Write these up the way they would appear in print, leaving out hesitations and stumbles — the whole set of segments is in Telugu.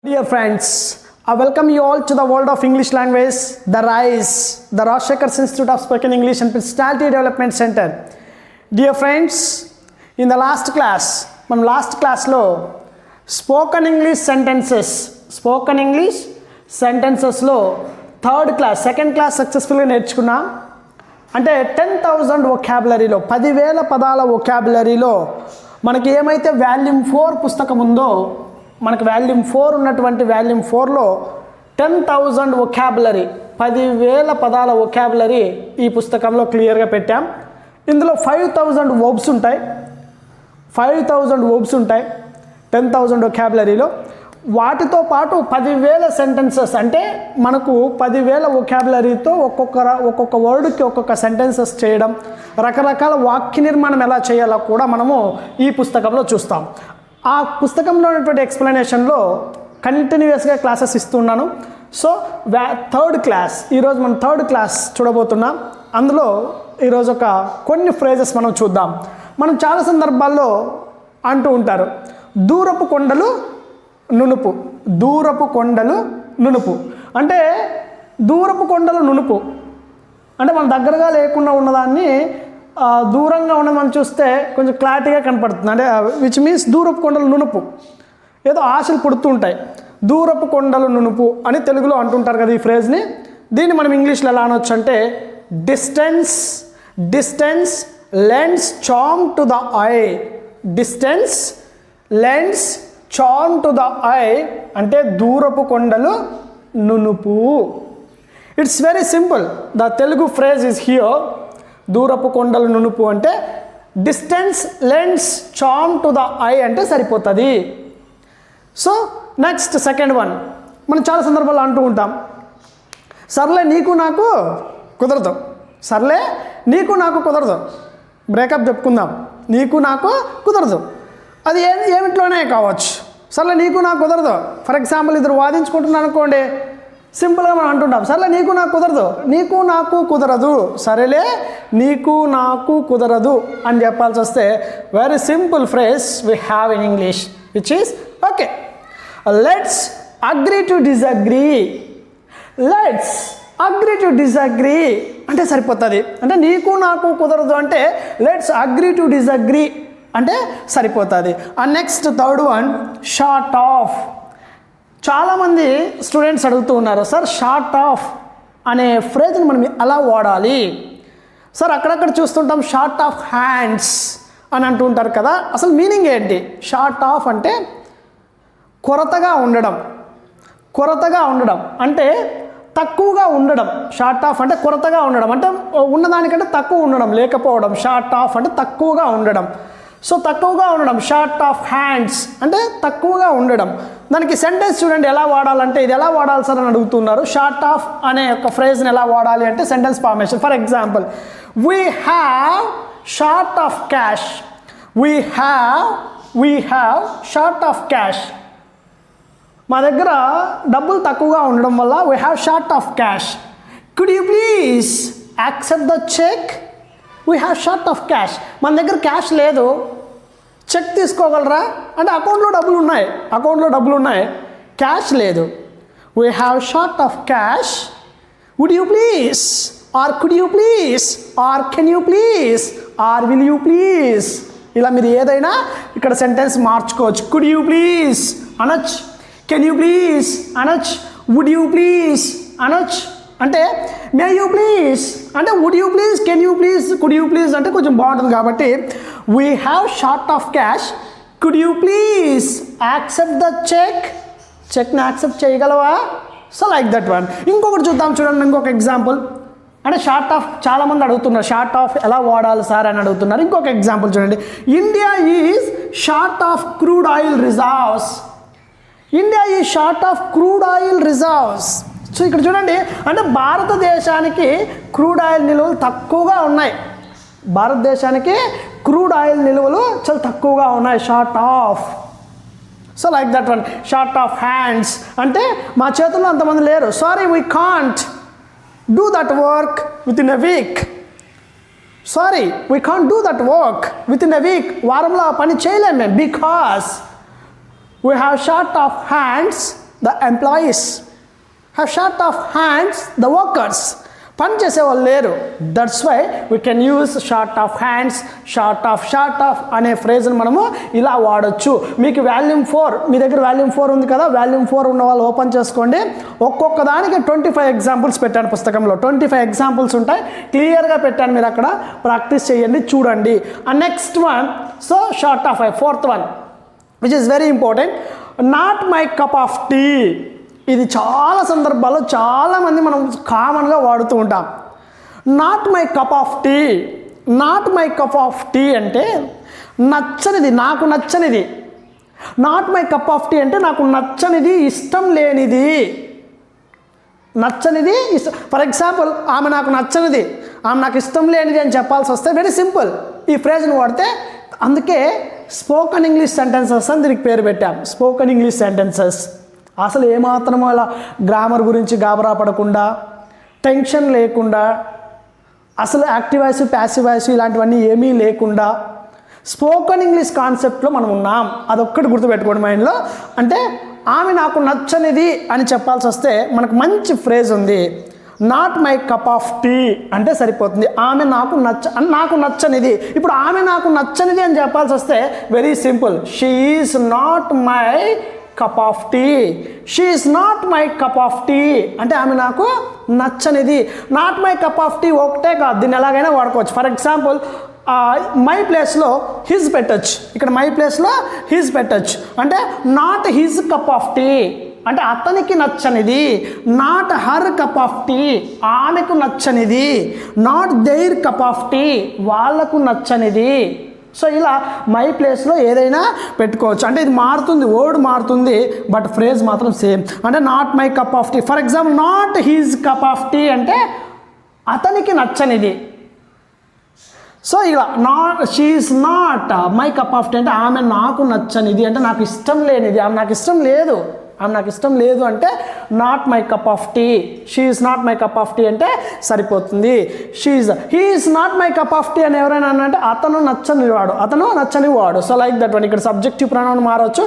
Dear friends, I welcome you all to the world of English language, the RISE, the Rajshekhar Institute of Spoken English and Personality Development Center. Dear friends, in the last class lo spoken English sentences lo second class successfully నేర్చుకున్నాం. అంటే 10,000 vocabularyలో 10,000 పదాల vocabularyలో మనకి ఏమైతే వాల్యూమ్ 4 పుస్తకం ఉందో మనకు వాల్యూమ్ 4 ఉన్నటువంటి వాల్యూమ్ 4లో 10,000 vocabulary 10,000 పదాల vocabulary ఈ పుస్తకంలో క్లియర్గా పెట్టాం. ఇందులో 5,000 verbs ఉంటాయి. 5,000 verbs ఉంటాయి 10,000 vocabularyలో. వాటితో పాటు 10,000 సెంటెన్సెస్, అంటే మనకు 10,000 vocabularyతో ఒక్కొక్క వర్డ్కి ఒక్కొక్క సెంటెన్సెస్ చేయడం, రకరకాల వాక్య నిర్మాణం ఎలా చేయాలో కూడా మనము ఈ పుస్తకంలో చూస్తాం. ఆ పుస్తకంలో ఉన్నటువంటి ఎక్స్ప్లెనేషన్లో కంటిన్యూస్గా క్లాసెస్ ఇస్తున్నాను. సో థర్డ్ క్లాస్, ఈరోజు మనం థర్డ్ క్లాస్ చూడబోతున్నాం. అందులో ఈరోజు కొన్ని ఫ్రేజెస్ మనం చూద్దాం. మనం చాలా సందర్భాల్లో అంటూ ఉంటారు, దూరపు కొండలు నునుపు, దూరపు కొండలు నునుపు. అంటే దూరపు కొండలు నునుపు అంటే మన దగ్గరగా లేకుండా ఉన్నదాన్ని దూరంగా ఉన్నది మనం చూస్తే కొంచెం క్లారిటీగా కనపడుతుంది. అంటే విచ్ మీన్స్ దూరపు కొండలు నునుపు, ఏదో ఆశలు పుడుతూ ఉంటాయి. దూరపు కొండలు నునుపు అని తెలుగులో అంటుంటారు కదా ఈ ఫ్రేజ్ని. దీన్ని మనం ఇంగ్లీష్లో ఎలా అనొచ్చు అంటే distance lends charm to the eye. Distance lends charm to the eye అంటే దూరపు కొండలు నునుపు. It's very simple. The Telugu phrase is here. దూరపు కొండలు నునుపు అంటే distance lends charm to the eye అంటే సరిపోతుంది. సో నెక్స్ట్ సెకండ్ వన్, మనం చాలా సందర్భాల్లో అంటూ ఉంటాం, సర్లే నీకు నాకు కుదరదు, సర్లే నీకు నాకు కుదరదు, బ్రేకప్ చెప్పుకుందాం, నీకు నాకు కుదరదు. అది ఏమిట్లోనే కావచ్చు, సర్లే నీకు నాకు కుదరదు. ఫర్ ఎగ్జాంపుల్ ఇద్దరు వాదించుకుంటున్నాను అనుకోండి, సింపుల్గా మనం అంటుంటాం, సర్లే నీకు నాకు కుదరదు, నీకు నాకు కుదరదు, సరేలే నీకు నాకు కుదరదు అని చెప్పాల్సి వస్తే very simple phrase we have in English which is okay, let's agree to disagree. Let's agree to disagree అంటే సరిపోతుంది. అంటే నీకు నాకు కుదరదు అంటే లెట్స్ అగ్రీ టు డిజగ్రీ అంటే సరిపోతుంది. And next third one, short of. చాలామంది స్టూడెంట్స్ అడుగుతూ ఉన్నారు, సార్ షార్ట్ ఆఫ్ అనే ఫ్రేజ్ని మనం ఎలా వాడాలి సార్? అక్కడక్కడ చూస్తుంటాం షార్ట్ ఆఫ్ హ్యాండ్స్ అని అంటూ ఉంటారు కదా, అసలు మీనింగ్ ఏంటి? షార్ట్ ఆఫ్ అంటే కొరతగా ఉండడం, కొరతగా ఉండడం అంటే తక్కువగా ఉండడం. షార్ట్ ఆఫ్ అంటే కొరతగా ఉండడం, అంటే ఉన్నదానికంటే తక్కువ ఉండడం, లేకపోవడం. షార్ట్ ఆఫ్ అంటే తక్కువగా ఉండడం. సో తక్కువగా ఉండడం, షార్ట్ ఆఫ్ హ్యాండ్స్ అంటే తక్కువగా ఉండడం. దానికి సెంటెన్స్ చూడండి ఎలా వాడాలంటే, ఇది ఎలా వాడాలి సార్ అని అడుగుతున్నారు. షార్ట్ ఆఫ్ అనే ఒక ఫ్రేజ్ని ఎలా వాడాలి అంటే sentence formation. For example, we have short of cash. We have short of cash. మా దగ్గర డబ్బులు తక్కువగా ఉండడం వల్ల we have short of cash. Could you please accept the cheque? We have short of cash. మన దగ్గర క్యాష్ లేదు, చెక్ తీసుకోగలరా అంటే అకౌంట్లో డబ్బులు ఉన్నాయి, క్యాష్ లేదు. We have short of cash. Would you please, or could you please, or can you please, or will you please, ఇలా మీరు ఏదైనా ఇక్కడ సెంటెన్స్ మార్చుకోవచ్చు. కుడ్ యూ ప్లీజ్ అనొచ్చు, కెన్ యూ ప్లీజ్ అనొచ్చు, వుడ్ యూ ప్లీజ్ అనొచ్చు. అంటే మే యూ ప్లీజ్ అంటే would you please, can you please, could you please అంటే కొంచెం బాగుంటుంది. కాబట్టి we have short of cash. Could you please accept the check, చెక్ని accept చేయగలవా? So like that one. ఇంకొకటి చూద్దాం చూడండి, ఇంకొక ఎగ్జాంపుల్. అంటే షార్ట్ ఆఫ్ చాలామంది అడుగుతున్నారు, షార్ట్ ఆఫ్ ఎలా వాడాలి సార్ అని అడుగుతున్నారు. ఇంకొక ఎగ్జాంపుల్ చూడండి, India is short of crude oil reserves. India is short of crude oil reserves. So ఇక్కడ చూడండి, అంటే భారతదేశానికి క్రూడ్ ఆయిల్ నిల్వలు తక్కువగా ఉన్నాయి. భారతదేశానికి క్రూడ్ ఆయిల్ నిల్వలు చాలా తక్కువగా ఉన్నాయి. Short of. So like that one. Short of hands అంటే మా చేతుల్లో అంతమంది లేరు, sorry we can't do that work with in a week. Sorry we can't do that work with in a week. వారంలో ఆ పని చేయలేము మేము. Because we have short of hands the employees, have short of hands the workers. పని చేసేవాళ్ళు లేరు. That's why we can use short of hands, short of అనే ఫ్రేజ్ని మనము ఇలా వాడచ్చు. మీకు వాల్యూమ్ 4, మీ దగ్గర వాల్యూమ్ 4 ఉంది కదా, వాల్యూమ్ 4 ఉన్న వాళ్ళు ఓపెన్ చేసుకోండి. ఒక్కొక్క దానికి 25 ఎగ్జాంపుల్స్ పెట్టాను పుస్తకంలో. 25 ఎగ్జాంపుల్స్ ఉంటాయి, క్లియర్గా పెట్టాను. మీరు అక్కడ ప్రాక్టీస్ చేయండి, చూడండి. And next one, so short of 4th one which is very important, not my cup of tea. ఇది చాలా సందర్భాల్లో చాలామంది మనం కామన్గా వాడుతూ ఉంటాం. Not my cup of tea. Not my cup of tea అంటే నచ్చనిది, నాకు నచ్చనిది. Not my cup of tea అంటే నాకు నచ్చనిది, ఇష్టం లేనిది. నచ్చనిది ఫర్ ఎగ్జాంపుల్, ఆమె నాకు నచ్చనిది, ఆమె నాకు ఇష్టం లేనిది అని చెప్పాల్సి వస్తే వెరీ సింపుల్ ఈ ఫ్రేజ్ని వాడితే. అందుకే స్పోకన్ ఇంగ్లీష్ సెంటెన్సెస్ అని దీనికి పేరు పెట్టాం, స్పోకన్ ఇంగ్లీష్ సెంటెన్సెస్. అసలు ఏమాత్రమో అలా గ్రామర్ గురించి గాబరా పడకుండా, టెన్షన్ లేకుండా, అసలు యాక్టివ్ వాయిస్ ప్యాసివ్ వాయిస్ ఇలాంటివన్నీ ఏమీ లేకుండా స్పోకన్ ఇంగ్లీష్ కాన్సెప్ట్లో మనం ఉన్నాం. అదొక్కటి గుర్తుపెట్టుకోండి మైండ్లో. అంటే ఆమె నాకు నచ్చనిది అని చెప్పాల్సి వస్తే మనకు మంచి ఫ్రేజ్ ఉంది, not my cup of tea అంటే సరిపోతుంది. ఆమె నాకు నచ్చనిది. ఇప్పుడు ఆమె నాకు నచ్చనిది అని చెప్పాల్సి వస్తే very simple, she is not my cup of tea. She is not my cup of tea అంటే ఆమె నాకు నచ్చనిది. Not my cup of tea ఒకటే కాదు, దీన్ని ఎలాగైనా వాడుకోవచ్చు. ఫర్ ఎగ్జాంపుల్, మై ప్లేస్లో హిజ్ పెట్టచ్చు. ఇక్కడ మై ప్లేస్లో హిజ్ పెట్టచ్చు. అంటే not his cup of tea అంటే అతనికి నచ్చనిది. Not her cup of tea ఆమెకు నచ్చనిది. Not their cup of tea వాళ్ళకు నచ్చనిది. సో ఇలా మై ప్లేస్లో ఏదైనా పెట్టుకోవచ్చు. అంటే ఇది మారుతుంది, వర్డ్ మారుతుంది, బట్ ఫ్రేజ్ మాత్రం సేమ్. అంటే not my cup of tea. For example, not his cup of tea అంటే అతనికి నచ్చనిది. సో ఇలా she is not my cup of tea అంటే ఆమె నాకు నచ్చనిది, అంటే నాకు ఇష్టం లేనిది. ఆమె నాకు ఇష్టం లేదు, ఆమె నాకు ఇష్టం లేదు అంటే not my cup of tea. She is not my cup of tea అంటే సరిపోతుంది. He is not my cup of tea అని ఎవరైనా అంటే అతను నచ్చని వాడు. So like that one. ఇక్కడ సబ్జెక్టివ్ ప్రొనౌన్ మారవచ్చు.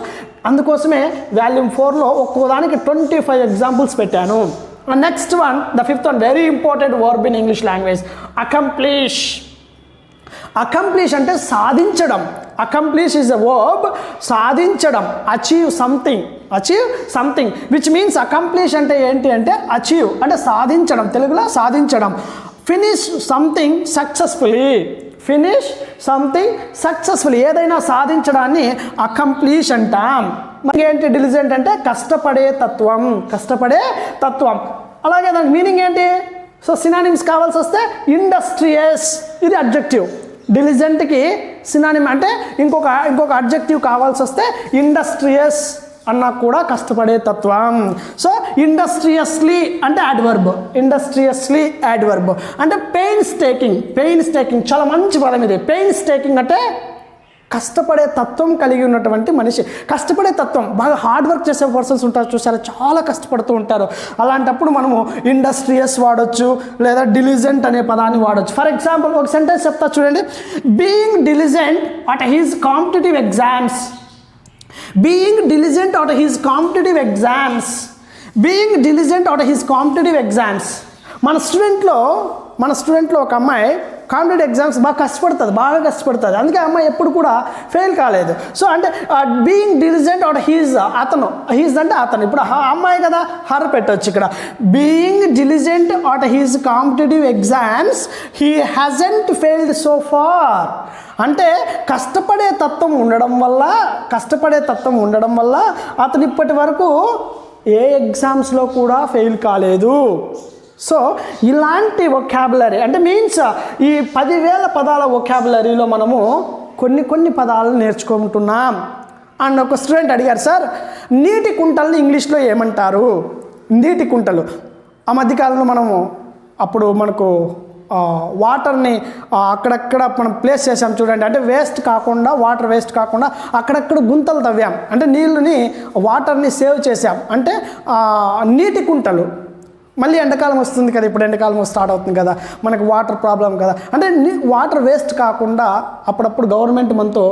అందుకోసమే వాల్యూమ్ 4లో ఒక్కోదానికి 25 ఎగ్జాంపుల్స్ పెట్టాను. Next one, the 5th one, very important verb in English language, accomplish. Accomplish అంటే సాధించడం. అకంప్లిష్ ఈజ్ అ వర్బ్, సాధించడం. Achieve something which means accomplish అంటే ఏంటి అంటే అచీవ్ అంటే సాధించడం, తెలుగులో సాధించడం. ఫినిష్ సంథింగ్ సక్సెస్ఫుల్లీ ఏదైనా సాధించడాన్ని అకంప్లిష్ అంటాం. ఏంటి డిలిజెంట్ అంటే కష్టపడే తత్వం. అలాగే దానికి మీనింగ్ ఏంటి? సో సినానిమ్స్ కావాల్సి వస్తే ఇండస్ట్రియస్, ఇది అడ్జెక్టివ్. డిలిజెంట్కి సినానిమ్ అంటే ఇంకొక అడ్జెక్టివ్ కావాల్సి వస్తే ఇండస్ట్రియస్ అన్నా కూడా కష్టపడే తత్వం. సో ఇండస్ట్రియస్లీ అంటే యాడ్వర్బ్, అంటే పెయిన్స్ టేకింగ్ చాలా మంచి పదం ఇది. పెయిన్స్ టేకింగ్ అంటే కష్టపడే తత్వం కలిగి ఉన్నటువంటి మనిషి. కష్టపడే తత్వం, బాగా హార్డ్ వర్క్ చేసే పర్సన్స్ ఉంటారు చూసారా, చాలా కష్టపడుతూ ఉంటారు. అలాంటప్పుడు మనము ఇండస్ట్రియస్ వాడచ్చు, లేదా డిలిజెంట్ అనే పదాన్ని వాడచ్చు. ఫర్ ఎగ్జాంపుల్ ఒక సెంటెన్స్ చెప్తా చూడండి. Being diligent at his competitive exams. మన స్టూడెంట్లో ఒక అమ్మాయి కాంపిటేటివ్ ఎగ్జామ్స్ బాగా కష్టపడుతుంది. అందుకే అమ్మాయి ఎప్పుడు కూడా ఫెయిల్ కాలేదు. సో అంటే బీయింగ్ డిలిజెంట్ ఆర్ హీజ్ అంటే అతను. ఇప్పుడు అమ్మాయి కదా, హర్ పెట్టవచ్చు ఇక్కడ. Being diligent or his competitive exams he hasn't failed so far. అంటే కష్టపడే తత్వం ఉండడం వల్ల అతను ఇప్పటి వరకు ఏ ఎగ్జామ్స్లో కూడా ఫెయిల్ కాలేదు. సో ఇలాంటి వొకాబులరీ అంటే మీన్స్ ఈ 10,000 పదాల వొకాబులరీలో మనము కొన్ని పదాలను నేర్చుకుంటున్నాం. అండ్ ఒక స్టూడెంట్ అడిగారు, సార్ నీటి కుంటల్ని ఇంగ్లీష్లో ఏమంటారు? నీటి కుంటలు ఆ మధ్యకాలంలో మనకు వాటర్ని అక్కడక్కడ మనం ప్లేస్ చేసాం చూడండి. అంటే వాటర్ వేస్ట్ కాకుండా అక్కడక్కడ గుంతలు తవ్వాం. అంటే వాటర్ని సేవ్ చేసాం. అంటే నీటి కుంటలు మళ్ళీ ఎండాకాలం వస్తుంది కదా, ఇప్పుడు ఎండాకాలం స్టార్ట్ అవుతుంది కదా, మనకు వాటర్ ప్రాబ్లం కదా, అంటే వాటర్ వేస్ట్ కాకుండా అప్పుడప్పుడు గవర్నమెంట్ మనతో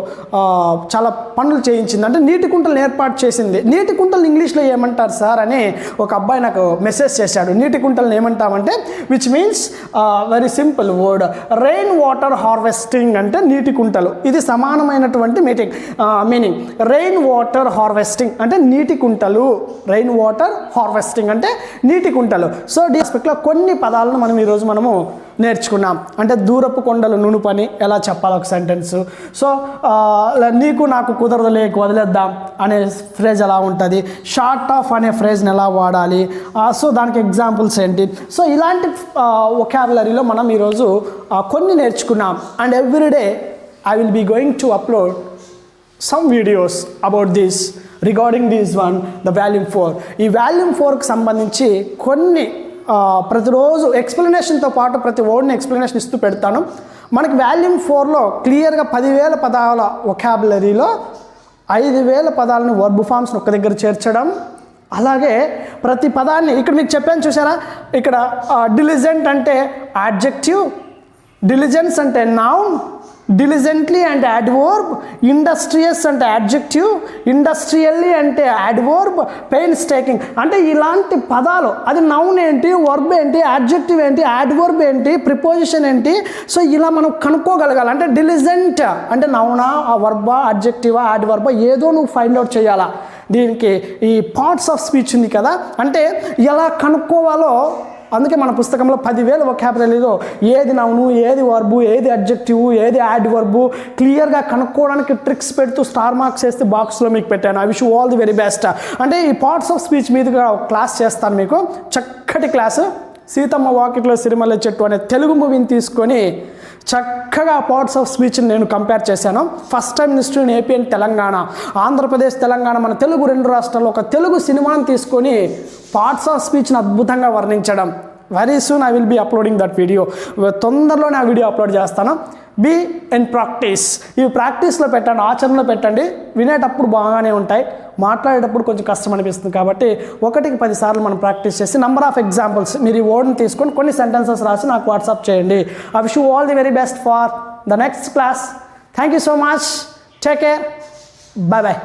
చాలా పనులు చేయించింది, అంటే నీటి కుంటలు ఏర్పాటు చేసింది. నీటి కుంటలు ఇంగ్లీష్లో ఏమంటారు సార్ అని ఒక అబ్బాయి నాకు మెసేజ్ చేశాడు. నీటి కుంటలను ఏమంటామంటే which means very simple word, rain water harvesting అంటే నీటి కుంటలు. ఇది సమానమైనటువంటి మీనింగ్. రెయిన్ వాటర్ హార్వెస్టింగ్ అంటే నీటి కుంటలు, రెయిన్ వాటర్ హార్వెస్టింగ్ అంటే నీటి కుంటలు. సో ఆస్పెక్ట్లో కొన్ని పదాలను మనం ఈరోజు మనము నేర్చుకున్నాం. అంటే దూరపు కొండలు నునుపని ఎలా చెప్పాలి ఒక సెంటెన్స్. సో నీకు నాకు కుదరదు లేకు వదిలేద్దాం అనే ఫ్రేజ్ ఎలా ఉంటుంది, షార్ట్ ఆఫ్ అనే ఫ్రేజ్ని ఎలా వాడాలి, సో దానికి ఎగ్జాంపుల్స్ ఏంటి. సో ఇలాంటి వొకాబులరీలో మనం ఈరోజు కొన్ని నేర్చుకున్నాం. And everyday I will be going to upload some videos about this regarding this one, the volume 4. ఈ వాల్యూమ్ 4కి సంబంధించి కొన్ని ప్రతిరోజు ఎక్స్ప్లెనేషన్తో పాటు ప్రతి వర్డ్ని ఎక్స్ప్లెనేషన్ ఇస్తూ పెడతాను. మనకి వాల్యూమ్ 4లో క్లియర్గా 10,000 పదాల వొకాబులరీలో 5,000 పదాలను వర్బ్ ఫామ్స్ని ఒక్క దగ్గర చేర్చడం, అలాగే ప్రతి పదాన్ని ఇక్కడ మీకు చెప్పాను చూసారా, ఇక్కడ డిలిజెంట్ అంటే యాడ్జెక్టివ్, డిలిజెన్స్ అంటే నౌన్, diligently అంటే adverb, industrious అంటే adjective, industrially అంటే adverb, painstaking అంటే ఇలాంటి పదాలు. అది నౌన్ ఏంటి, వర్బ్ ఏంటి, adjective ఏంటి, adverb ఏంటి, ప్రిపోజిషన్ ఏంటి, సో ఇలా మనం కనుక్కోగలగాలి. అంటే డిలిజెంట్ అంటే నౌనా, వర్బా, అడ్జెక్టివా, యాడ్వర్బా ఏదో నువ్వు ఫైండ్ అవుట్ చేయాలా. దీనికి ఈ పార్ట్స్ ఆఫ్ స్పీచ్ ఉంది కదా, అంటే ఎలా కనుక్కోవాలో అందుకే మన పుస్తకంలో 10,000 వొకాబులరీలో ఏది నౌను, ఏది వర్బు, ఏది అడ్జెక్టివ్, ఏది యాడ్వర్బు క్లియర్గా కనుక్కోవడానికి ట్రిక్స్ పెడుతూ స్టార్ మార్క్స్ వేస్తే బాక్స్లో మీకు పెట్టాను. I wish you all the very best. అంటే ఈ పార్ట్స్ ఆఫ్ స్పీచ్ మీదుగా క్లాస్ చేస్తాను మీకు, చక్కటి క్లాసు. సీతమ్మ వాకిట్లో సిరిమల్లె చెట్టు అనే తెలుగు మూవీని తీసుకొని చక్కగా పార్ట్స్ ఆఫ్ స్పీచ్ని నేను కంపేర్ చేశాను. First time history in AP and Telangana, Andhra Pradesh Telangana మన తెలుగు 2 రాష్ట్రాల్లో ఒక తెలుగు సినిమాని తీసుకొని పార్ట్స్ ఆఫ్ స్పీచ్ని అద్భుతంగా వర్ణించడం. Very soon I will be uploading that video. తొందరలోనే ఆ వీడియో అప్లోడ్ చేస్తాను. Be in practice. ఇవి ప్రాక్టీస్లో పెట్టండి, ఆచరణలో పెట్టండి. వినేటప్పుడు బాగానే ఉంటాయి, మాట్లాడేటప్పుడు కొంచెం కష్టం అనిపిస్తుంది. కాబట్టి 1కి 10 సార్లు మనం ప్రాక్టీస్ చేసి నంబర్ ఆఫ్ ఎగ్జాంపుల్స్ మీరు ఈ వర్డ్ని తీసుకొని కొన్ని సెంటెన్సెస్ రాసి నాకు వాట్సాప్ చేయండి. I wish you all the very best for the next class. Thank you so much. Take care. Bye bye.